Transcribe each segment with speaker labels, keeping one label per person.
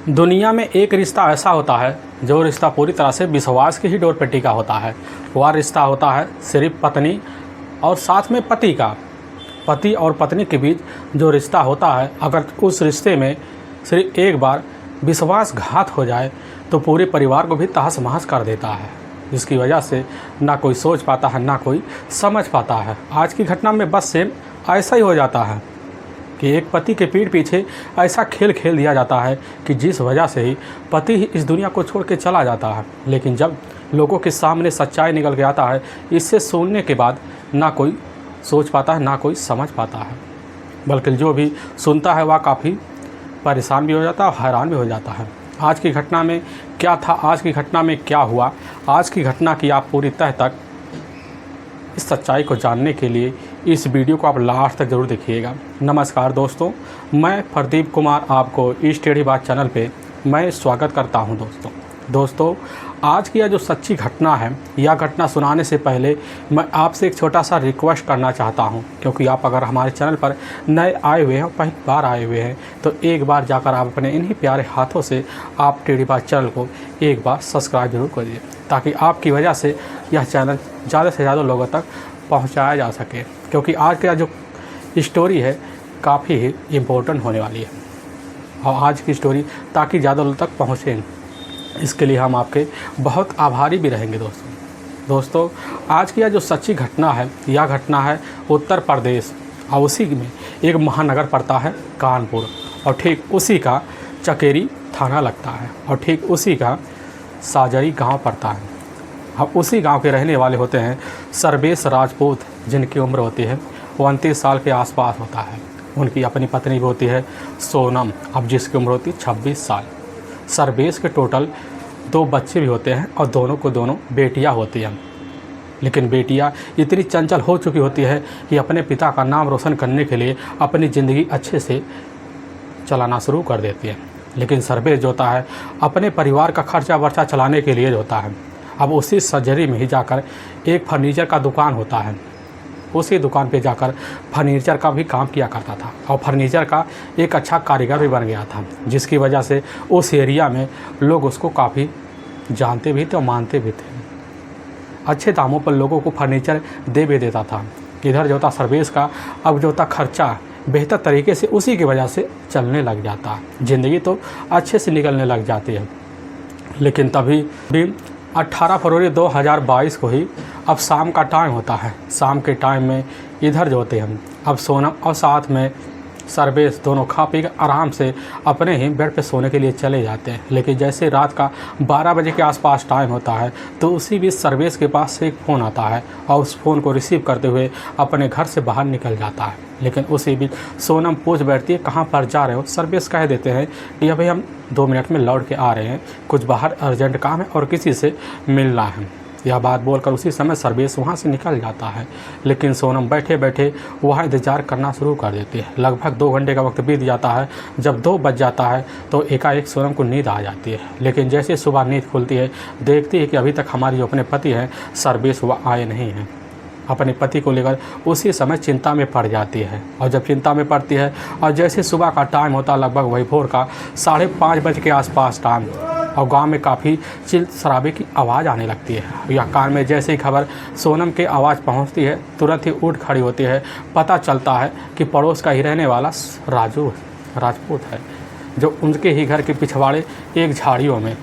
Speaker 1: दुनिया में एक रिश्ता ऐसा होता है जो रिश्ता पूरी तरह से विश्वास की ही डोर पर टिका होता है। वह रिश्ता होता है सिर्फ पत्नी और साथ में पति का। पति और पत्नी के बीच जो रिश्ता होता है, अगर उस रिश्ते में सिर्फ एक बार विश्वासघात हो जाए तो पूरे परिवार को भी तहस महस कर देता है, जिसकी वजह से ना कोई सोच पाता है ना कोई समझ पाता है। आज की घटना में बस सेम ऐसा ही हो जाता है कि एक पति के पीठ पीछे ऐसा खेल खेल दिया जाता है कि जिस वजह से ही पति ही इस दुनिया को छोड़ के चला जाता है। लेकिन जब लोगों के सामने सच्चाई निकल के आता है, इससे सुनने के बाद ना कोई सोच पाता है ना कोई समझ पाता है, बल्कि जो भी सुनता है वह काफ़ी परेशान भी हो जाता है और हैरान भी हो जाता है। आज की घटना में क्या था, आज की घटना में क्या हुआ, आज की घटना की आप पूरी तह तक इस सच्चाई को जानने के लिए इस वीडियो को आप लास्ट तक ज़रूर देखिएगा। नमस्कार दोस्तों, मैं प्रदीप कुमार आपको इस टेढ़ी बात चैनल पे मैं स्वागत करता हूं। दोस्तों आज की यह जो सच्ची घटना है, यह घटना सुनाने से पहले मैं आपसे एक छोटा सा रिक्वेस्ट करना चाहता हूं, क्योंकि आप अगर हमारे चैनल पर नए आए हुए हैं, पहली बार आए हुए हैं, तो एक बार जाकर आप अपने इन्हीं प्यारे हाथों से आप टेढ़ी बात चैनल को एक बार सब्सक्राइब जरूर करिए, ताकि आपकी वजह से यह चैनल ज़्यादा से ज़्यादा लोगों तक पहुंचाया जा सके। क्योंकि आज का जो स्टोरी है काफ़ी ही इम्पोर्टेंट होने वाली है, और आज की स्टोरी ताकि ज़्यादा लोगों तक पहुँचे, इसके लिए हम आपके बहुत आभारी भी रहेंगे। दोस्तों आज की यह जो सच्ची घटना है, यह घटना है उत्तर प्रदेश, और उसी में एक महानगर पड़ता है कानपुर, और ठीक उसी का चकेरी थाना लगता है, और ठीक उसी का साजरी गांव पड़ता है। अब उसी गांव के रहने वाले होते हैं सर्वेश राजपूत, जिनकी उम्र होती है 29 साल के आसपास होता है। उनकी अपनी पत्नी भी होती है सोनम, अब जिसकी उम्र होती है 26 साल। सर्वेश के टोटल 2 बच्चे भी होते हैं, और दोनों को दोनों बेटियां होती हैं। लेकिन बेटियां इतनी चंचल हो चुकी होती है कि अपने पिता का नाम रोशन करने के लिए अपनी ज़िंदगी अच्छे से चलाना शुरू कर देती है। लेकिन सर्वेश जो होता है अपने परिवार का खर्चा वर्चा चलाने के लिए होता है। अब उसी सर्जरी में ही जाकर एक फर्नीचर का दुकान होता है, उसी दुकान पे जाकर फर्नीचर का भी काम किया करता था, और फर्नीचर का एक अच्छा कारीगर भी बन गया था, जिसकी वजह से उस एरिया में लोग उसको काफ़ी जानते भी थे और मानते भी थे। अच्छे दामों पर लोगों को फर्नीचर दे भी देता था। इधर जो था सर्वेश का अब जो था खर्चा बेहतर तरीके से उसी की वजह से चलने लग जाता, ज़िंदगी तो अच्छे से निकलने लग जाती है। लेकिन तभी भी 18 फरवरी 2022 को ही अब शाम का टाइम होता है। शाम के टाइम में इधर जो होते हैं अब सोनम और साथ में सर्वेश दोनों खा पी कर आराम से अपने ही बेड पे सोने के लिए चले जाते हैं। लेकिन जैसे रात का 12 बजे के आसपास टाइम होता है, तो उसी बीच सर्वेश के पास से एक फ़ोन आता है, और उस फ़ोन को रिसीव करते हुए अपने घर से बाहर निकल जाता है। लेकिन उसी बीच सोनम पूछ बैठती है, कहाँ पर जा रहे हो? सर्वेश कह देते हैं कि अभी हम 2 मिनट में लौट के आ रहे हैं, कुछ बाहर अर्जेंट काम है और किसी से मिलना है। यह बात बोलकर उसी समय सर्वेश वहाँ से निकल जाता है। लेकिन सोनम बैठे बैठे वहाँ इंतज़ार करना शुरू कर देती है। लगभग 2 घंटे का वक्त बीत जाता है। जब 2 बज जाता है तो एकाएक सोनम को नींद आ जाती है। लेकिन जैसे सुबह नींद खुलती है, देखती है कि अभी तक हमारी जो अपने पति हैं सर्वेश वह आए नहीं हैं। अपने पति को लेकर उसी समय चिंता में पड़ जाती है, और जब चिंता में पड़ती है और जैसे सुबह का टाइम होता, लगभग वही भोर का 5:30 बजे के आसपास टाइम, और गांव में काफ़ी चिल शराबे की आवाज़ आने लगती है। या कान में जैसे ही खबर सोनम की आवाज़ पहुंचती है, तुरंत ही उठ खड़ी होती है। पता चलता है कि पड़ोस का ही रहने वाला राजपूत है, जो उनके ही घर के पिछवाड़े एक झाड़ियों में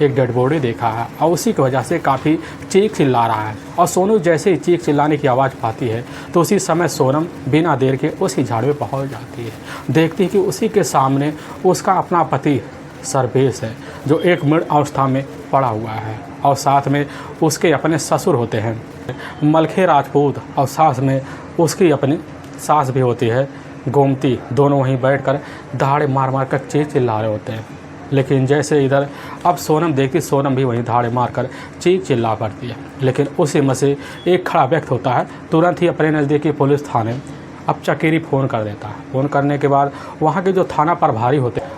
Speaker 1: एक डेड बॉडी देखा है, और उसी की वजह से काफ़ी चीख चिल्ला रहा है। और सोनू जैसे ही चीख चिल्लाने की आवाज़ पाती है, तो उसी समय सोनम बिना देर के उसी झाड़ी में पहुंच जाती है। देखती है कि उसी के सामने उसका अपना पति सर्वेश है, जो एक मृत अवस्था में पड़ा हुआ है, और साथ में उसके अपने ससुर होते हैं मलखे राजपूत, और साथ में उसकी अपनी सास भी होती है गोमती। दोनों वहीं बैठकर दहाड़े मार मार कर चीख चिल्ला रहे होते हैं। लेकिन जैसे इधर अब सोनम देखती, सोनम भी वहीं दहाड़े मारकर चीख चिल्ला पड़ती है। लेकिन उसी में से एक खड़ा व्यक्ति होता है, तुरंत ही अपने नज़दीकी पुलिस थाने अब चकेरी फ़ोन कर देता है। फ़ोन करने के बाद वहाँ के जो थाना प्रभारी होते हैं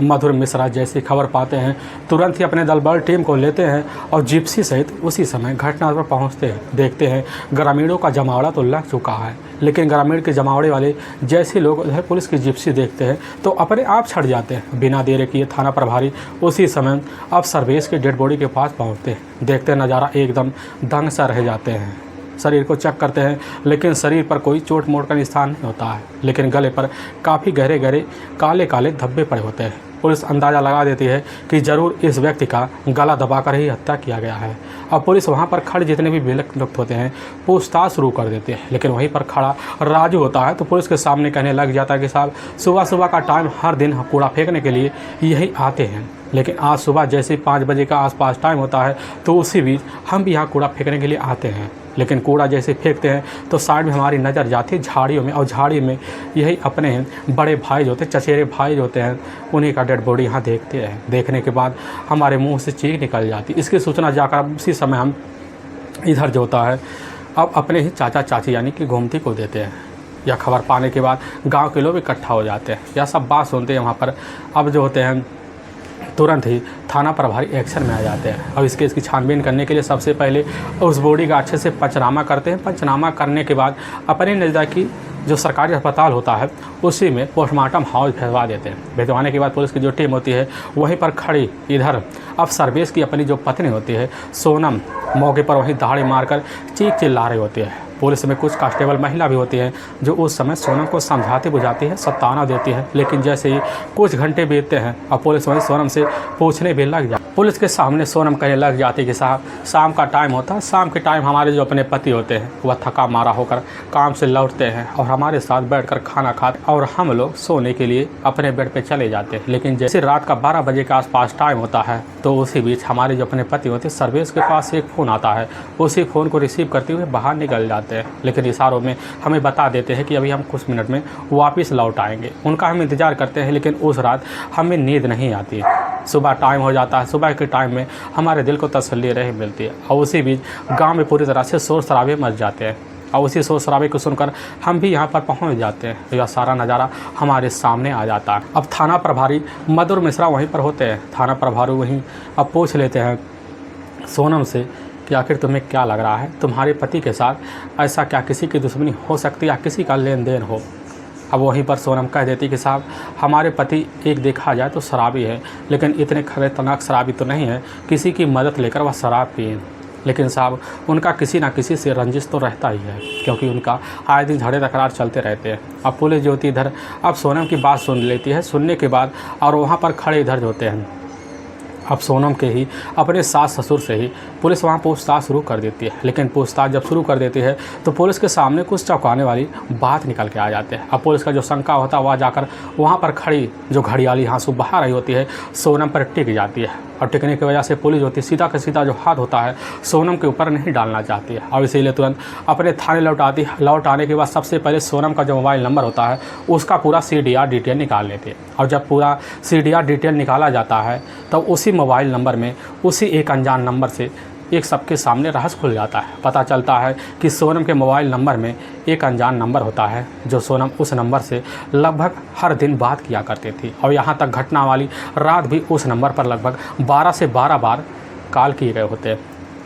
Speaker 1: मधुर मिश्रा जैसी खबर पाते हैं तुरंत ही अपने दलबल टीम को लेते हैं और जिप्सी सहित उसी समय घटना पर पहुँचते हैं। देखते हैं ग्रामीणों का जमावड़ा तो लग चुका है, लेकिन ग्रामीण के जमावड़े वाले जैसे लोग उधर पुलिस की जिप्सी देखते हैं तो अपने आप छट जाते हैं। बिना देर किए थाना प्रभारी उसी समय अब सर्वेश की डेड बॉडी के पास पहुँचते हैं। देखते नज़ारा एकदम दंग सा रह जाते हैं। शरीर को चेक करते हैं लेकिन शरीर पर कोई चोट मोट का निशान नहीं होता है, लेकिन गले पर काफ़ी गहरे गहरे काले काले धब्बे पड़े होते हैं। पुलिस अंदाज़ा लगा देती है कि ज़रूर इस व्यक्ति का गला दबाकर ही हत्या किया गया है। अब पुलिस वहां पर खड़े जितने भी लोग होते हैं पूछताछ शुरू कर देते हैं, लेकिन वहीं पर खड़ा राजू होता है तो पुलिस के सामने कहने लग जाता है कि साहब सुबह का टाइम हर दिन कूड़ा फेंकने के लिए यही आते हैं, लेकिन आज सुबह जैसे 5 बजे का आसपास टाइम होता है तो उसी बीच हम भी यहाँ कूड़ा फेंकने के लिए आते हैं। लेकिन कूड़ा जैसे फेंकते हैं तो साइड में हमारी नज़र जाती है झाड़ियों में, और झाड़ी में यही अपने बड़े भाई जो होते हैं, चचेरे भाई जो होते हैं, उन्हीं का डेड बॉडी यहाँ देखते हैं। देखने के बाद हमारे मुंह से चीख निकल जाती। इसकी सूचना जाकर उसी समय हम इधर जो होता है अब अपने ही चाचा चाची यानी कि गोमती को देते हैं। यह खबर पाने के बाद गाँव के लोग इकट्ठा हो जाते हैं। यह सब बात सुनते हैं। वहाँ पर अब जो होते हैं तुरंत ही थाना प्रभारी एक्शन में आ जाते हैं और इस केस की छानबीन करने के लिए सबसे पहले उस बॉडी का अच्छे से पंचनामा करते हैं। पंचनामा करने के बाद अपने नज़दीकी जो सरकारी अस्पताल होता है उसी में पोस्टमार्टम हाउस भिजवा देते हैं। भिजवाने के बाद पुलिस की जो टीम होती है वहीं पर खड़ी इधर अब सर्वेश की अपनी जो पत्नी होती है सोनम मौके पर वहीं दहाड़ी मारकर चीख चिल्ला रही होती है। पुलिस में कुछ कांस्टेबल महिला भी होती है जो उस समय सोनम को समझाती बुझाती है, सत्ताना देती है, लेकिन जैसे ही कुछ घंटे बीतते हैं अब पुलिस वहीं सोनम से पूछने भी लग जाती। पुलिस के सामने सोनम कहने लग जाती कि साहब शाम का टाइम होता है, शाम के टाइम हमारे जो अपने पति होते हैं वह थका मारा होकर काम से लौटते हैं और हमारे साथ बैठकर खाना खाते और हम लोग सोने के लिए अपने बेड पे चले जाते हैं। लेकिन जैसे रात का 12 बजे के आसपास टाइम होता है तो उसी बीच हमारे जो अपने पति होते हैं सर्वेश के पास एक फ़ोन आता है। उसी फ़ोन को रिसीव करते हुए बाहर निकल जाते हैं, लेकिन इशारों में हमें बता देते हैं कि अभी हम कुछ मिनट में वापस लौट आएंगे। उनका हम इंतज़ार करते हैं, लेकिन उस रात हमें नींद नहीं आती। सुबह टाइम हो जाता है। सुबह के टाइम में हमारे दिल को तसल्ली नहीं मिलती है और उसी बीच गांव में पूरी तरह से शोर शराबे मच जाते हैं और उसी शोर शराबे को सुनकर हम भी यहां पर पहुंच जाते हैं। तो यह सारा नज़ारा हमारे सामने आ जाता है। अब थाना प्रभारी मधुर मिश्रा वहीं पर होते हैं। थाना प्रभारी वहीं अब पूछ लेते हैं सोनम से कि आखिर तुम्हें क्या लग रहा है, तुम्हारे पति के साथ ऐसा क्या किसी की दुश्मनी हो सकती है या किसी का लेन देन हो। अब वहीं पर सोनम कह देती कि साहब हमारे पति एक देखा जाए तो शराबी है, लेकिन इतने खतरनाक शराबी तो नहीं है किसी की मदद लेकर वह शराब पिए, लेकिन साहब उनका किसी ना किसी से रंजिश तो रहता ही है, क्योंकि उनका आए दिन झगड़े तकरार चलते रहते हैं। अब पुलिस जो होती इधर अब सोनम की बात सुन लेती है। सुनने के बाद और वहाँ पर खड़े इधर जो होते हैं अब सोनम के ही अपने सास ससुर से ही पुलिस वहाँ पूछताछ शुरू कर देती है। लेकिन पूछताछ जब शुरू कर देती है तो पुलिस के सामने कुछ चौंकाने वाली बात निकल के आ जाते हैं। अब पुलिस का जो शंका होता है वह जाकर वहाँ पर खड़ी जो घड़ियाली हाँसू बहा रही होती है सोनम पर टिक जाती है, और टिकने की वजह से पुलिस होती है सीधा का सीधा जो हाथ होता है सोनम के ऊपर नहीं डालना चाहती है और इसीलिए तुरंत अपने थाने लौट आने के बाद सबसे पहले सोनम का जो मोबाइल नंबर होता है उसका पूरा CDR डिटेल निकाल लेती है। और जब पूरा CDR डिटेल निकाला जाता है तब उसी मोबाइल नंबर में उसी एक अनजान नंबर से एक सबके सामने रहस्य खुल जाता है। पता चलता है कि सोनम के मोबाइल नंबर में एक अनजान नंबर होता है जो सोनम उस नंबर से लगभग हर दिन बात किया करती थी, और यहाँ तक घटना वाली रात भी उस नंबर पर लगभग 12 से 12 बार कॉल किए गए होते हैं।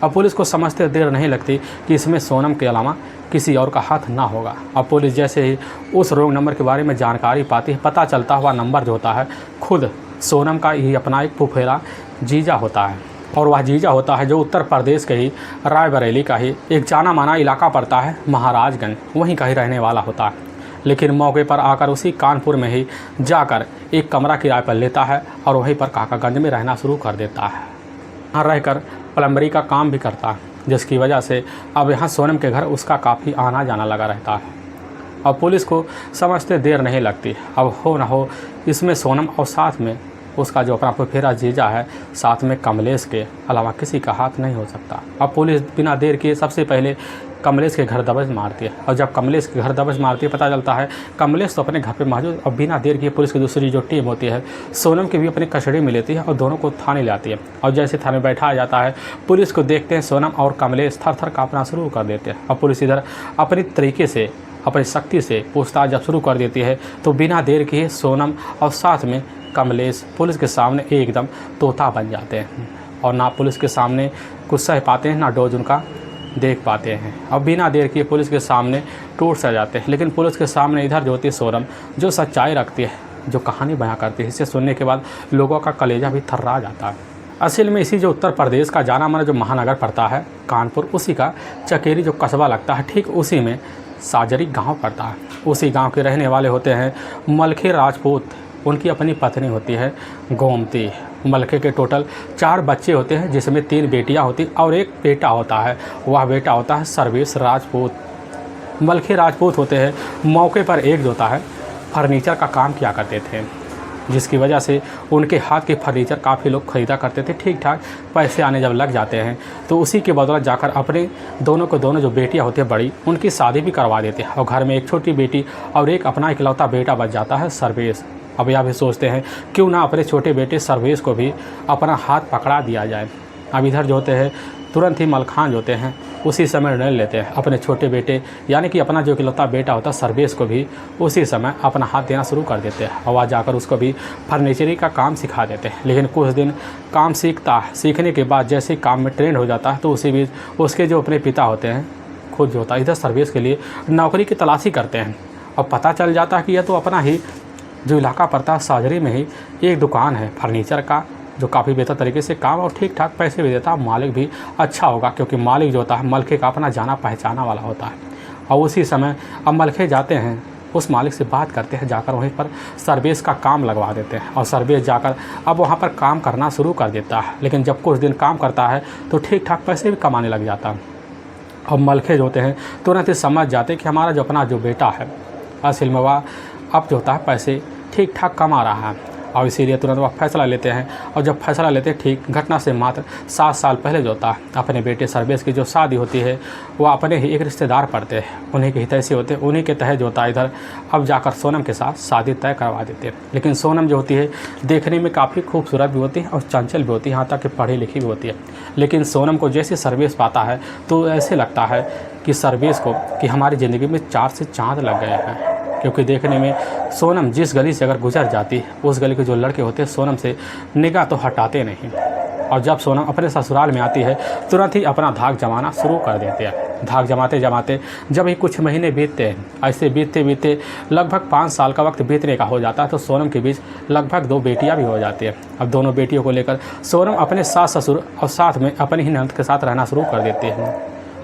Speaker 1: अब पुलिस को समझते देर नहीं लगती कि इसमें सोनम के अलावा किसी और का हाथ ना होगा। अब पुलिस जैसे ही उस रोग नंबर के बारे में जानकारी पाती है पता चलता हुआ नंबर जो होता है खुद सोनम का ही अपना एक फुफेरा जीजा होता है, और वह जीजा होता है जो उत्तर प्रदेश के ही रायबरेली का ही एक जाना माना इलाका पड़ता है महाराजगंज, वहीं का ही रहने वाला होता है। लेकिन मौके पर आकर उसी कानपुर में ही जाकर एक कमरा किराए पर लेता है और वहीं पर काकागंज में रहना शुरू कर देता है। यहाँ रहकर प्लम्बरी का काम भी करता है, जिसकी वजह से अब यहाँ सोनम के घर उसका काफ़ी आना जाना लगा रहता है। अब पुलिस को समझते देर नहीं लगती। अब हो ना हो इसमें सोनम और साथ में उसका जो अपना फुफेरा जीजा है साथ में कमलेश के अलावा किसी का हाथ नहीं हो सकता। अब पुलिस बिना देर किए सबसे पहले कमलेश के घर दबच मारती है, और जब कमलेश के घर दबच मारती है पता चलता है कमलेश तो अपने घर पे मौजूद। और बिना देर किए पुलिस की दूसरी जो टीम होती है सोनम की भी अपनी कस्टडी में लेती है और दोनों को थाने ले आती है। और जैसे थाने बैठाया जाता है पुलिस को देखते हैं सोनम और कमलेश थर थर काँपना शुरू कर देते हैं। और पुलिस इधर अपनी तरीके से अपनी शक्ति से पूछताछ जब शुरू कर देती है तो बिना देर किए सोनम और साथ में कमलेश पुलिस के सामने एकदम तोता बन जाते हैं और ना पुलिस के सामने कुछ सह पाते हैं, ना डोज उनका देख पाते हैं। अब बिना देर किए पुलिस के सामने टूट सा जाते हैं। लेकिन पुलिस के सामने इधर जो होती है सोनम, जो सच्चाई रखती है, जो कहानी बयां करती है, इसे सुनने के बाद लोगों का कलेजा भी थर्रा जाता है। असल में इसी जो उत्तर प्रदेश का जाना माना जो महानगर पड़ता है कानपुर, उसी का चकेरी जो कस्बा लगता है, ठीक उसी में साजरी गांव पड़ता है। उसी गांव के रहने वाले होते हैं मलखे राजपूत। उनकी अपनी पत्नी होती है गोमती। मलखे के टोटल 4 बच्चे होते हैं, जिसमें 3 बेटियां होती और एक बेटा होता है। वह बेटा होता है सर्वेश राजपूत। मलखे राजपूत होते हैं मौके पर एक जो होता है फर्नीचर का काम किया करते थे, जिसकी वजह से उनके हाथ के फर्नीचर काफ़ी लोग ख़रीदा करते थे। ठीक ठाक पैसे आने जब लग जाते हैं तो उसी के बदौलत जाकर अपने दोनों जो बेटियां होती हैं बड़ी, उनकी शादी भी करवा देते हैं और घर में एक छोटी बेटी और एक अपना इकलौता बेटा बच जाता है सर्वेश। अब यह भी सोचते हैं क्यों ना अपने छोटे बेटे सर्वेश को भी अपना हाथ पकड़ा दिया जाए। अब इधर जो होते हैं तुरंत ही मलखान जो होते हैं उसी समय निर्णय लेते हैं अपने छोटे बेटे यानी कि अपना जो इकलौता बेटा होता है सर्वेश को भी उसी समय अपना हाथ देना शुरू कर देते हैं और वहाँ जाकर उसको भी फर्नीचरी का काम सिखा देते हैं। लेकिन कुछ दिन काम सीखता है, सीखने के बाद जैसे ही काम में ट्रेंड हो जाता है तो उसी बीच उसके जो अपने पिता होते हैं खुद जो होता है इधर सर्वेश के लिए नौकरी की तलाशी करते हैं और पता चल जाता है कि यह तो अपना ही जो इलाका पड़ता है साजरी में ही एक दुकान है फर्नीचर का, जो काफ़ी बेहतर तरीके से काम और ठीक ठाक पैसे भी देता है। मालिक भी अच्छा होगा क्योंकि मालिक जो होता है मलखे का अपना जाना पहचाना वाला होता है। और उसी समय अब मलखे जाते हैं, उस मालिक से बात करते हैं, जाकर वहीं पर सर्वेश का काम लगवा देते हैं और सर्वेश जाकर अब वहाँ पर काम करना शुरू कर देता है। लेकिन जब कुछ दिन काम करता है तो ठीक ठाक पैसे भी कमाने लग जाता है और मलखे जो होते हैं तुरंत ही समझ जाते हैं कि हमारा जो अपना जो बेटा है असल में वह अब जो होता है पैसे ठीक ठाक कमा रहा है और इसीलिए तुरंत वह फैसला लेते हैं। और जब फैसला लेते हैं ठीक घटना से मात्र 7 साल पहले जो होता है अपने बेटे सर्वेश की जो शादी होती है वह अपने ही एक रिश्तेदार पड़ते हैं, उन्हीं के हितैषी होते हैं, उन्हीं के तहत जो होता है इधर अब जाकर सोनम के साथ शादी तय करवा देते हैं। लेकिन सोनम जो होती है देखने में काफ़ी खूबसूरत भी होती है और चंचल भी होती है, यहाँ तक कि पढ़ी लिखी भी होती है। लेकिन सोनम को जैसे सर्वेश पाता है तो ऐसे लगता है कि सर्वेश को कि हमारी ज़िंदगी में 4 से चाँद लग गए हैं, क्योंकि देखने में सोनम जिस गली से अगर गुजर जाती उस गली के जो लड़के होते हैं सोनम से निगाह तो हटाते नहीं। और जब सोनम अपने ससुराल में आती है तुरंत ही अपना धाक जमाना शुरू कर देते हैं। धाक जमाते जमाते जब ही कुछ महीने बीतते हैं, ऐसे बीतते बीतते लगभग 5 साल का वक्त बीतने का हो जाता है तो सोनम के बीच लगभग 2 बेटियां भी हो जाती हैं। अब दोनों बेटियों को लेकर सोनम अपने सास ससुर और साथ में अपनी ही ननद के साथ रहना शुरू कर देते हैं।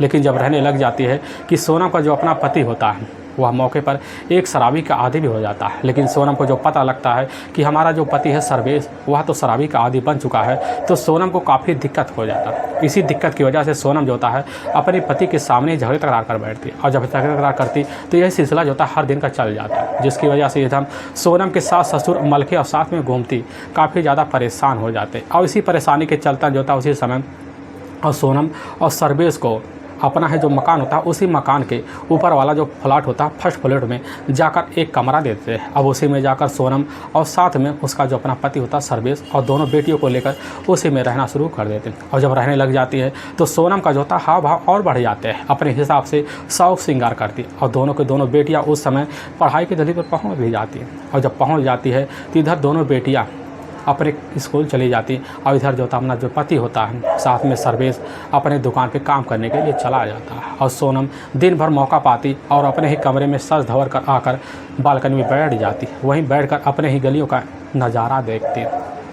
Speaker 1: लेकिन जब रहने लग जाती है कि सोनम का जो अपना पति होता है वह मौके पर एक शराबी का आदी भी हो जाता है। लेकिन सोनम को जो पता लगता है कि हमारा जो पति है सर्वेश वह तो शराबी का आदी बन चुका है तो सोनम को काफ़ी दिक्कत हो जाता है। इसी दिक्कत की वजह से सोनम जो होता है अपने पति के सामने झगड़े तकरार कर बैठती और जब झगड़े तकरार करती तो यह सिलसिला जो होता है हर दिन का चल जाता है, जिसकी वजह से एकदम सोनम के सास ससुर मलखे और साथ में गोमती काफ़ी ज़्यादा परेशान हो जाते और इसी परेशानी के चलता जो होता उसी समय और सोनम और सर्वेश को अपना है जो मकान होता है उसी मकान के ऊपर वाला जो फ्लैट होता है फर्स्ट फ्लोर में जाकर एक कमरा देते हैं। अब उसी में जाकर सोनम और साथ में उसका जो अपना पति होता है सर्वेश और दोनों बेटियों को लेकर उसी में रहना शुरू कर देते हैं। और जब रहने लग जाती है तो सोनम का जो होता है हाव भाव और बढ़ जाते हैं, अपने हिसाब से शौक श्रृंगार करती और दोनों के दोनों बेटियाँ उस समय पढ़ाई की दली पर पहुँच भी जाती हैं। और जब पहुँच जाती है तो इधर दोनों बेटियाँ अपने स्कूल चली जाती और इधर जो होता अपना जो पति होता है साथ में सर्वेश अपने दुकान पे काम करने के लिए चला जाता है। और सोनम दिन भर मौका पाती और अपने ही कमरे में सज धवर कर आकर बालकनी में बैठ जाती, वहीं बैठकर अपने ही गलियों का नज़ारा देखती।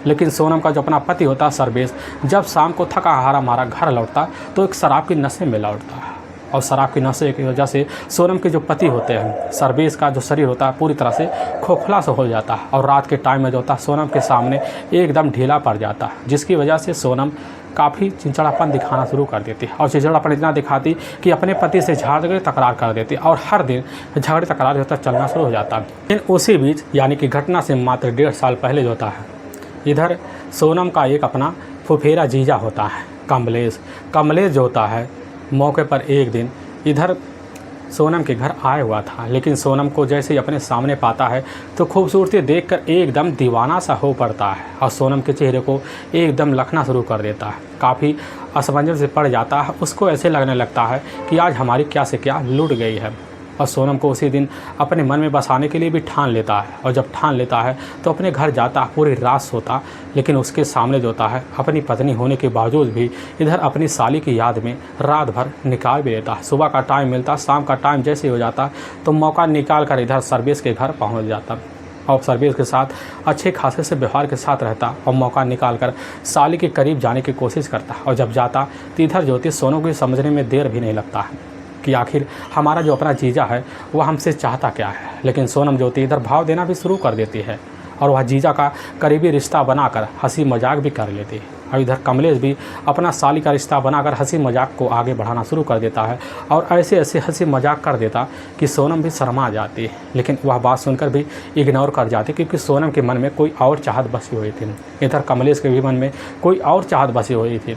Speaker 1: लेकिन सोनम का जो अपना पति होता है सर्वेश जब शाम को थका हारा मारा घर लौटता तो एक शराब की नशे में लौटता है और शराब की नशे की वजह से सोनम के जो पति होते हैं सर्वेश का जो शरीर होता है पूरी तरह से खोखला सा हो जाता है और रात के टाइम में जो होता है सोनम के सामने एकदम ढीला पड़ जाता है, जिसकी वजह से सोनम काफ़ी चिड़चिड़ापन दिखाना शुरू कर देती है और चिड़चिड़ापन इतना दिखाती कि अपने पति से झगड़े तकरार कर देती और हर दिन झगड़े तकरार जो होता है चलना शुरू हो जाता है। लेकिन उसी बीच यानी कि घटना से मात्र 1.5 साल पहले जो होता है इधर सोनम का एक अपना फुफेरा जीजा होता है कमलेश जो होता है मौके पर एक दिन इधर सोनम के घर आया हुआ था। लेकिन सोनम को जैसे ही अपने सामने पाता है तो खूबसूरती देखकर एकदम दीवाना सा हो पड़ता है और सोनम के चेहरे को एकदम लखना शुरू कर देता है, काफ़ी असमंजस से पड़ जाता है। उसको ऐसे लगने लगता है कि आज हमारी क्या से क्या लूट गई है। और सोनम को उसी दिन अपने मन में बसाने के लिए भी ठान लेता है। और जब ठान लेता है तो अपने घर जाता, पूरी रात सोता, लेकिन उसके सामने जो होता है अपनी पत्नी होने के बावजूद भी इधर अपनी साली की याद में रात भर निकाल भी देता है। सुबह का टाइम मिलता, शाम का टाइम जैसे ही हो जाता तो मौका निकाल कर इधर सर्वेश के घर पहुँच जाता और सर्वेश के साथ अच्छे खासे से व्यवहार के साथ रहता और मौका निकाल कर साली के करीब जाने की कोशिश करता। और जब जाता तो इधर जो होती सोनम को समझने में देर भी नहीं लगता है कि आखिर हमारा जो अपना जीजा है वह हमसे चाहता क्या है। लेकिन सोनम जो होती इधर भाव देना भी शुरू कर देती है और वह जीजा का करीबी रिश्ता बनाकर हंसी मजाक भी कर लेती है। और इधर कमलेश भी अपना साली का रिश्ता बनाकर हंसी मजाक को आगे बढ़ाना शुरू कर देता है और ऐसे ऐसे हंसी मजाक कर देता कि सोनम भी शर्मा जाती है। लेकिन वह बात सुनकर भी इग्नोर कर जाती क्योंकि सोनम के मन में कोई और चाहत बसी हुई थी, इधर कमलेश के भी मन में कोई और चाहत बसी हुई थी।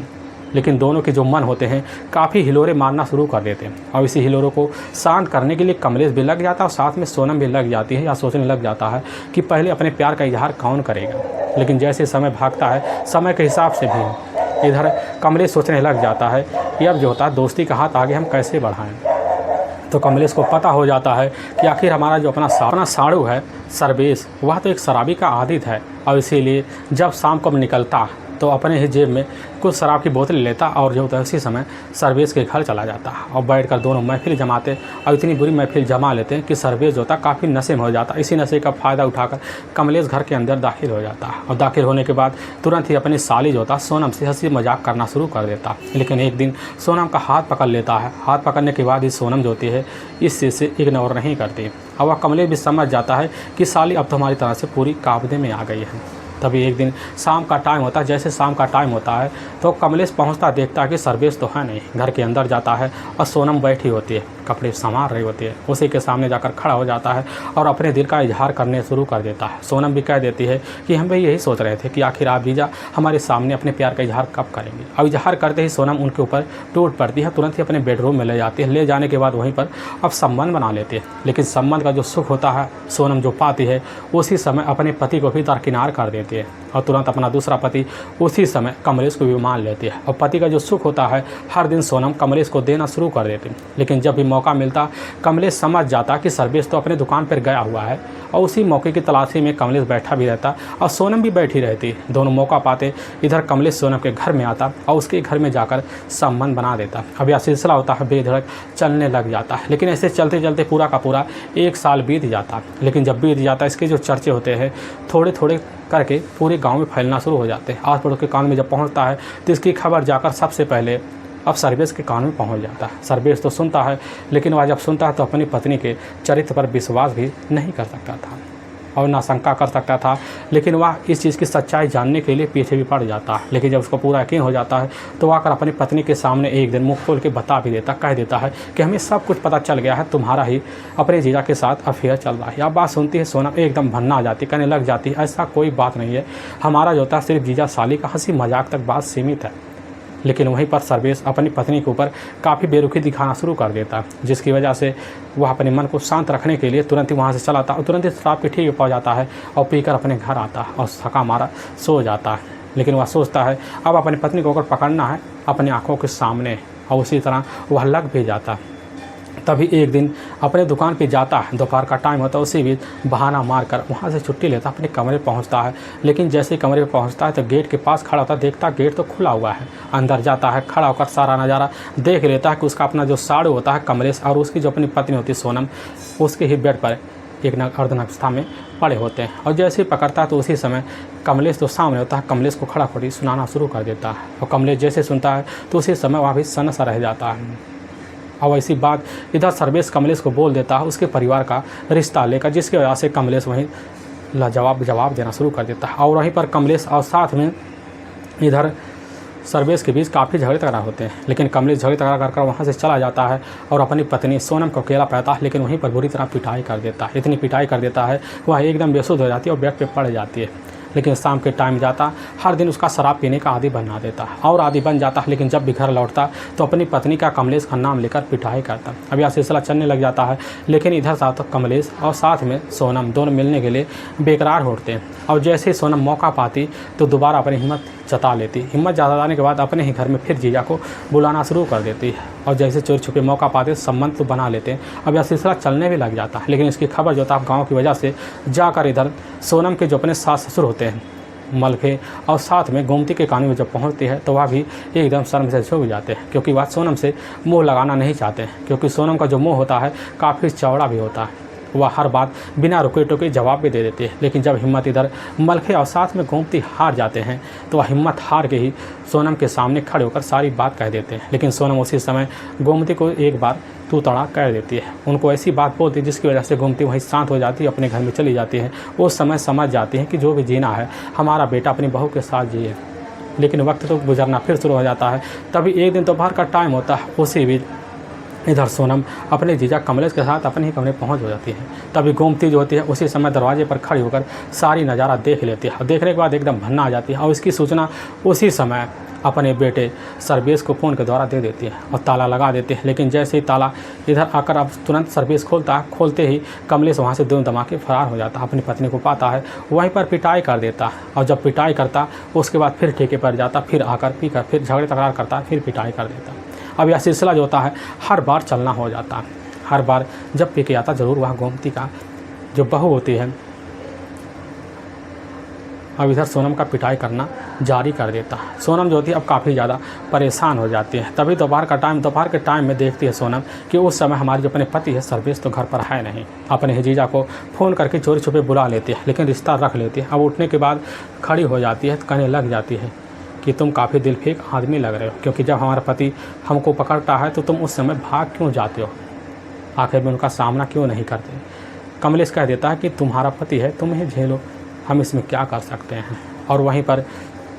Speaker 1: लेकिन दोनों के जो मन होते हैं काफ़ी हिलोरे मारना शुरू कर देते हैं और इसी हिलोरों को शांत करने के लिए कमलेश भी लग जाता है और साथ में सोनम भी लग जाती है या सोचने लग जाता है कि पहले अपने प्यार का इजहार कौन करेगा। लेकिन जैसे समय भागता है समय के हिसाब से भी इधर कमलेश सोचने लग जाता है कि अब जो होता है दोस्ती का हाथ आगे हम कैसे बढ़ाएं। तो कमलेश को पता हो जाता है कि आखिर हमारा जो अपना साड़ू है सर्वेश, वह तो एक शराबी का आदित है और इसीलिए जब शाम को निकलता तो अपने ही जेब में कुछ शराब की बोतल लेता और जो होता है उसी समय सर्वेश के घर चला जाता और बैठकर दोनों महफिल जमाते और इतनी बुरी महफिल जमा लेते हैं कि सर्वेश जो होता काफ़ी नशे में हो जाता। इसी नशे का फ़ायदा उठाकर कमलेश घर के अंदर दाखिल हो जाता और दाखिल होने के बाद तुरंत ही अपनी साली जो होता सोनम से हंसी मजाक करना शुरू कर देता। लेकिन एक दिन सोनम का हाथ पकड़ लेता है। हाथ पकड़ने के बाद ही सोनम जो होती है इस चीज़ से इग्नोर नहीं करती और वह कमलेश भी समझ जाता है कि साली अब तो हमारी तरह से पूरी काबदे में आ गई है। तभी एक दिन शाम का टाइम होता है। जैसे शाम का टाइम होता है तो कमलेश पहुंचता, देखता है कि सर्वेश तो है नहीं। घर के अंदर जाता है और सोनम बैठी होती है, कपड़े संवार रही होती है। उसी के सामने जाकर खड़ा हो जाता है और अपने दिल का इजहार करने शुरू कर देता है। सोनम भी कह देती है कि हम भी यही सोच रहे थे कि आखिर आप जीजा हमारे सामने अपने प्यार का इजहार कब करेंगे। अब इजहार करते ही सोनम उनके ऊपर टूट पड़ती है, तुरंत ही अपने बेडरूम में ले जाती है। ले जाने के बाद वहीं पर अब संबंध बना लेते हैं। लेकिन संबंध का जो सुख होता है सोनम जो पाती है उसी समय अपने पति को भी दरकिनार कर देती है और तुरंत अपना दूसरा पति उसी समय कमलेश को भी मान लेती है। और पति का जो सुख होता है हर दिन सोनम कमलेश को देना शुरू कर देती है। लेकिन जब भी मौका मिलता कमलेश समझ जाता कि सर्वेश तो अपने दुकान पर गया हुआ है और उसी मौके की तलाशी में कमलेश बैठा भी रहता और सोनम भी बैठी रहती। दोनों मौका पाते इधर कमलेश सोनम के घर में आता और उसके घर में जाकर संबंध बना देता। अब यह सिलसिला होता है बेधड़क चलने लग जाता है। लेकिन ऐसे चलते चलते पूरा का पूरा 1 साल बीत जाता। लेकिन जब बीत जाता इसके जो चर्चे होते हैं थोड़े थोड़े करके पूरे गांव में फैलना शुरू हो जाते हैं। आस पड़ोस के कान में जब पहुंचता है तो इसकी खबर जाकर सबसे पहले अब सर्वेश के कान में पहुंच जाता है। सर्वेश तो सुनता है लेकिन वह जब सुनता है तो अपनी पत्नी के चरित्र पर विश्वास भी नहीं कर सकता था और ना शंका कर सकता था। लेकिन वह इस चीज़ की सच्चाई जानने के लिए पीछे भी पड़ जाता है। लेकिन जब उसको पूरा यकीन हो जाता है तो आकर अपनी पत्नी के सामने एक दिन मुँह खोल के बता भी देता, कह देता है कि हमें सब कुछ पता चल गया है, तुम्हारा ही अपने जीजा के साथ अफेयर चल रहा है। अब बात सुनती है सोनम एकदम भन्ना आ जाती, कहने लग जाती है ऐसा कोई बात नहीं है, हमारा जो होता है सिर्फ जीजा साली का हंसी मजाक तक बात सीमित है। लेकिन वहीं पर सर्वेश अपनी पत्नी के ऊपर काफ़ी बेरुखी दिखाना शुरू कर देता, जिसकी वजह से वह अपने मन को शांत रखने के लिए तुरंत ही वहाँ से चला आता और तुरंत ही शराब के ठीक पहुँच जाता है और पीकर अपने घर आता और थका मारा सो जाता है। लेकिन वह सोचता है अब अपनी पत्नी को अगर पकड़ना है अपनी आँखों के सामने, और उसी तरह वह लग भी जाता। तभी एक दिन अपने दुकान पे जाता है, दोपहर का टाइम होता है, उसी बीच बहाना मारकर वहाँ से छुट्टी लेता अपने कमरे पहुँचता है। लेकिन जैसे ही कमरे पे पहुँचता है तो गेट के पास खड़ा होता है, देखता गेट तो खुला हुआ है। अंदर जाता है, खड़ा होकर सारा नज़ारा देख लेता है कि उसका अपना जो साड़ू होता है कमलेश और उसकी जो अपनी पत्नी होती है सोनम, उसके ही बेड पर एक अर्धनवस्था में पड़े होते हैं। और जैसे ही पकड़ता है तो उसी समय कमलेश तो सामने होता है, कमलेश को खड़ा खड़ी सुनाना शुरू कर देता है। और कमलेश जैसे सुनता है तो उसी समय वहाँ भी सन्न सा रह जाता है। और ऐसी बात इधर सर्वेश कमलेश को बोल देता है उसके परिवार का रिश्ता लेकर, जिसकी वजह से कमलेश वहीं जवाब देना शुरू कर देता है। और वहीं पर कमलेश और साथ में इधर सर्वेश के बीच काफ़ी झगड़े तगड़ा होते हैं। लेकिन कमलेश झगड़े तगड़ा कर वहाँ से चला जाता है और अपनी पत्नी सोनम को अकेला पाता है। लेकिन वहीं पर बुरी तरह पिटाई कर देता है, इतनी पिटाई कर देता है वह एकदम बेसुध हो जाती है और बेड पे पड़ जाती है। लेकिन शाम के टाइम जाता, हर दिन उसका शराब पीने का आदी बना देता और आदी बन जाता। लेकिन जब भी घर लौटता तो अपनी पत्नी का कमलेश का नाम लेकर पिटाई करता। अब यह सिलसिला चलने लग जाता है। लेकिन इधर साथ कमलेश और साथ में सोनम दोनों मिलने के लिए बेकरार होते हैं। और जैसे ही सोनम मौका पाती तो दोबारा अपनी हिम्मत जता लेती। हिम्मत जताने के बाद अपने ही घर में फिर जीजा को बुलाना शुरू कर देती है और जैसे चोरी छुपे मौका पाते संबंध तो बना लेते हैं। अब यह सिलसिला चलने भी लग जाता है। लेकिन इसकी खबर जो था गाँव की वजह से जाकर इधर सोनम के जो अपने सास ससुर होते हैं मलखे और साथ में गोमती के कहानी में जब पहुंचती है तो वह भी एकदम शर्म से झुक जाते हैं, क्योंकि वह सोनम से मुंह लगाना नहीं चाहते हैं। क्योंकि सोनम का जो मुंह होता है काफ़ी चौड़ा भी होता है। वह हर बात बिना रुके टुके जवाब भी दे देती है। लेकिन जब हिम्मत इधर मलखे और साथ में गोमती हार जाते हैं तो वह हिम्मत हार के ही सोनम के सामने खड़े होकर सारी बात कह देते हैं। लेकिन सोनम उसी समय गोमती को एक बार तू तड़ा कर देती है। उनको ऐसी बात बोलती है जिसकी वजह से गोमती वहीं शांत हो जाती है, अपने घर में चली जाती है। उस समय समझ जाती है कि जो भी जीना है हमारा बेटा अपनी बहू के साथ जिए। लेकिन वक्त तो गुजरना फिर शुरू हो जाता है। तभी एक दिन दोपहर का टाइम होता है। उसी बीच इधर सोनम अपने जीजा कमलेश के साथ अपने ही कमरे पहुंच हो जाती है। तभी गोमती जो होती है उसी समय दरवाजे पर खड़ी होकर सारी नज़ारा देख लेती है और देखने के बाद एकदम भन्ना आ जाती है और इसकी सूचना उसी समय अपने बेटे सर्वेश को फ़ोन के द्वारा दे देती है और ताला लगा देते हैं। लेकिन जैसे ही ताला इधर आकर अब तुरंत सर्वेश खोलते ही कमलेश वहाँ से दोनों दमा के फरार हो जाता है। अपनी पत्नी को पाता है, वहीं पर पिटाई कर देता है और जब पिटाई करता उसके बाद फिर ठेके पर जाता, फिर आकर पीकर फिर झगड़े तकरार करता, फिर पिटाई कर देता। अब यह सिलसिला जो होता है हर बार चलना हो जाता है। हर बार जब पी के आता ज़रूर वह गोमती का जो बहू होती है अब इधर सोनम का पिटाई करना जारी कर देता है। सोनम जो होती है अब काफ़ी ज़्यादा परेशान हो जाती है। तभी दोपहर के टाइम में देखती है सोनम कि उस समय हमारे जो अपने पति है सर्वेश तो घर पर है नहीं। अपने हिजीजा को फ़ोन करके चोरी छुपे बुला लेती है, लेकिन रिश्ता रख लेती है। अब उठने के बाद खड़ी हो जाती है तो कहने लग जाती है कि तुम काफ़ी दिल फेंक आदमी लग रहे हो, क्योंकि जब हमारा पति हमको पकड़ता है तो तुम उस समय भाग क्यों जाते हो, आखिर में उनका सामना क्यों नहीं करते। कमलेश कह देता है कि तुम्हारा पति है, तुम ही झेलो, हम इसमें क्या कर सकते हैं। और वहीं पर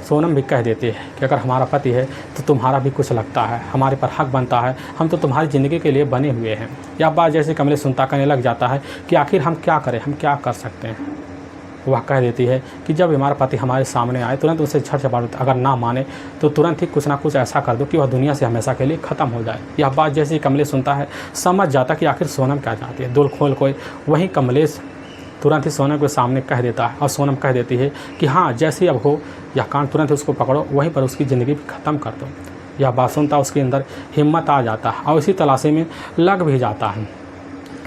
Speaker 1: सोनम भी कह देती है कि अगर हमारा पति है तो तुम्हारा भी कुछ लगता है, हमारे पर हक बनता है, हम तो तुम्हारी ज़िंदगी के लिए बने हुए हैं। यह बात जैसे कमलेश सुनता कहने लग जाता है कि आखिर हम क्या करें, हम क्या कर सकते हैं। वह कह देती है कि जब हमारा पति हमारे सामने आए तुरंत उसे झट झपाट, अगर ना माने तो तुरंत ही कुछ ना कुछ ऐसा कर दो कि वह दुनिया से हमेशा के लिए ख़त्म हो जाए। यह बात जैसे ही कमलेश सुनता है समझ जाता कि आखिर सोनम क्या चाहती है। दिल खोल कोई वहीं कमलेश तुरंत ही सोनम के सामने कह देता है और सोनम कह देती है कि हाँ जैसे ही अब हो यह कांड तुरंत उसको पकड़ो, वहीं पर उसकी ज़िंदगी ख़त्म कर दो। यह बात सुनता उसके अंदर हिम्मत आ जाता है और इसी तलाशी में लग भी जाता है।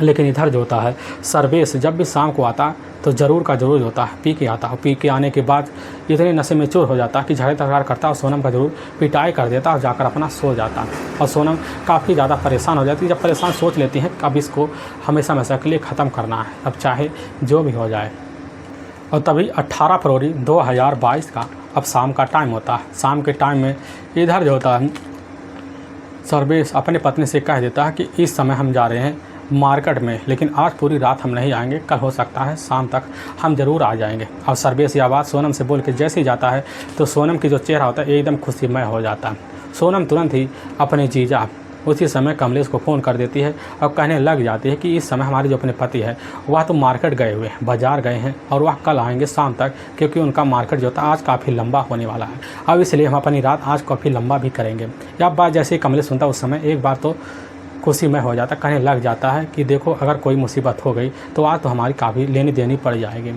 Speaker 1: लेकिन इधर जो होता है सर्वेश जब भी शाम को आता तो ज़रूर का ज़रूर होता है, पी के आता है। पी के आने के बाद इतने नशे में चूर हो जाता है कि झगड़े तकरार करता है और सोनम का ज़रूर पिटाई कर देता और जाकर अपना सो जाता है। और सोनम काफ़ी ज़्यादा परेशान हो जाती है। जब परेशान सोच लेती हैं अब इसको हमेशा हमेशा के लिए ख़त्म करना है, अब चाहे जो भी हो जाए। और तभी 18 फरवरी 2022 का अब शाम का टाइम होता है। शाम के टाइम में इधर जो होता है सर्वेश अपने पत्नी से कह देता है कि इस समय हम जा रहे हैं मार्केट में, लेकिन आज पूरी रात हम नहीं आएंगे, कल हो सकता है शाम तक हम ज़रूर आ जाएंगे। और सर्वेश यह बात सोनम से बोल के जैसे ही जाता है तो सोनम की जो चेहरा होता है एकदम खुशीमय हो जाता है। सोनम तुरंत ही अपने जीजा उसी समय कमलेश को फ़ोन कर देती है और कहने लग जाती है कि इस समय हमारे जो अपने पति है वह तो मार्केट गए हुए हैं, बाज़ार गए हैं और वह कल आएंगे शाम तक, क्योंकि उनका मार्केट जो था आज काफ़ी लंबा होने वाला है। अब इसलिए हम अपनी रात आज काफ़ी लंबा भी करेंगे। यह बात जैसे ही कमलेश सुनता उस समय एक बार तो खुशी में हो जाता, कहने लग जाता है कि देखो अगर कोई मुसीबत हो गई तो आज तो हमारी काफ़ी लेनी देनी पड़ जाएगी।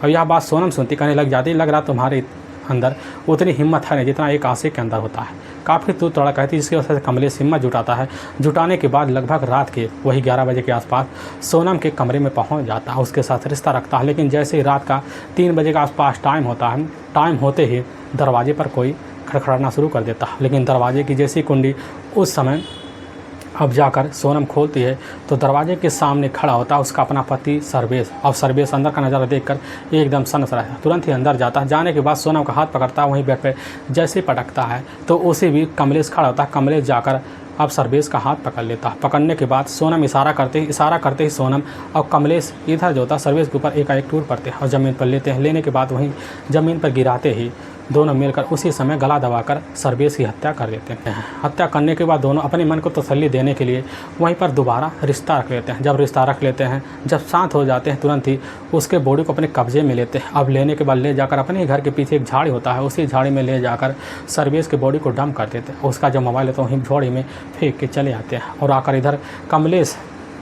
Speaker 1: और यह बात सोनम सुनती कहने लग जाती लग रहा तुम्हारे अंदर उतनी हिम्मत है नहीं जितना एक आशिक के अंदर होता है। काफ़ी तू तोड़ा कहती जिसकी वजह से कमलेश हिम्मत जुटाता है। जुटाने के बाद लगभग रात के वही 11 बजे के आसपास सोनम के कमरे में पहुंच जाता है, उसके साथ रिश्ता रखता है। लेकिन जैसे ही रात का 3 बजे के आसपास टाइम होता है, टाइम होते ही दरवाजे पर कोई खड़खड़ाना शुरू कर देता है। लेकिन दरवाजे की जैसी कुंडी उस समय अब जाकर सोनम खोलती है तो दरवाजे के सामने खड़ा होता है उसका अपना पति सर्वेश। और सर्वेश अंदर का नज़ारा देखकर एकदम सनस रहा है, तुरंत ही अंदर जाता है। जाने के बाद सोनम का हाथ पकड़ता है, वहीं बेड पे जैसे पटकता है तो उसी भी कमलेश खड़ा होता है। कमलेश जाकर अब सर्वेश का हाथ पकड़ लेता है। पकड़ने के बाद सोनम इशारा करते ही सोनम और कमलेश इधर जो होता है सर्वेश के ऊपर एकाएक टूट पड़ते हैं और ज़मीन पर लेते हैं। लेने के बाद वहीं ज़मीन पर गिराते ही दोनों मिलकर उसी समय गला दबाकर सर्वेश की हत्या कर देते हैं। हत्या करने के बाद दोनों अपने मन को तसल्ली देने के लिए वहीं पर दोबारा रिश्ता रख लेते हैं। जब रिश्ता रख लेते हैं, जब शांत हो जाते हैं, तुरंत ही उसके बॉडी को अपने कब्जे में लेते हैं। अब लेने के बाद ले जाकर अपने घर के पीछे एक झाड़ी होता है, उसी झाड़ी में ले जाकर सर्वेश के बॉडी को डंप कर देते हैं। उसका जो मोबाइल होता है वहीं झाड़ी में फेंक के चले आते हैं और आकर इधर कमलेश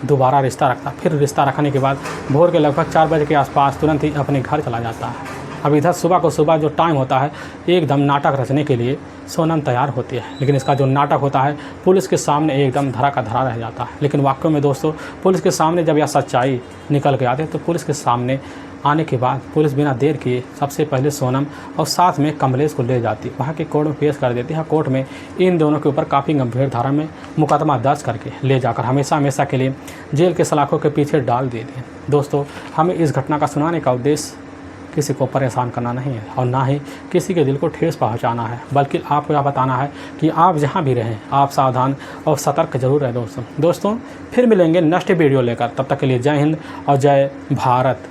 Speaker 1: दोबारा रिश्ता रखता। फिर रिश्ता रखने के बाद भोर के लगभग 4 बजे के आसपास तुरंत ही अपने घर चला जाता है। अब इधर सुबह जो टाइम होता है, एकदम नाटक रचने के लिए सोनम तैयार होती है, लेकिन इसका जो नाटक होता है पुलिस के सामने एकदम धरा का धरा रह जाता है। लेकिन वाकई में दोस्तों, पुलिस के सामने जब यह सच्चाई निकल के आती है तो पुलिस के सामने आने के बाद पुलिस बिना देर किए सबसे पहले सोनम और साथ में कमलेश को ले जाती है, वहाँ के कोर्ट में पेश कर देती है। कोर्ट में इन दोनों के ऊपर काफ़ी गंभीर धारा में मुकदमा दर्ज करके ले जाकर हमेशा के लिए जेल के सलाखों के पीछे डाल देती है। दोस्तों, हमें इस घटना का सुनाने का उद्देश्य किसी को परेशान करना नहीं है और ना ही किसी के दिल को ठेस पहुंचाना है, बल्कि आपको यह बताना है कि आप जहां भी रहें आप सावधान और सतर्क जरूर रहें। दोस्तों फिर मिलेंगे नेक्स्ट वीडियो लेकर, तब तक के लिए जय हिंद और जय भारत।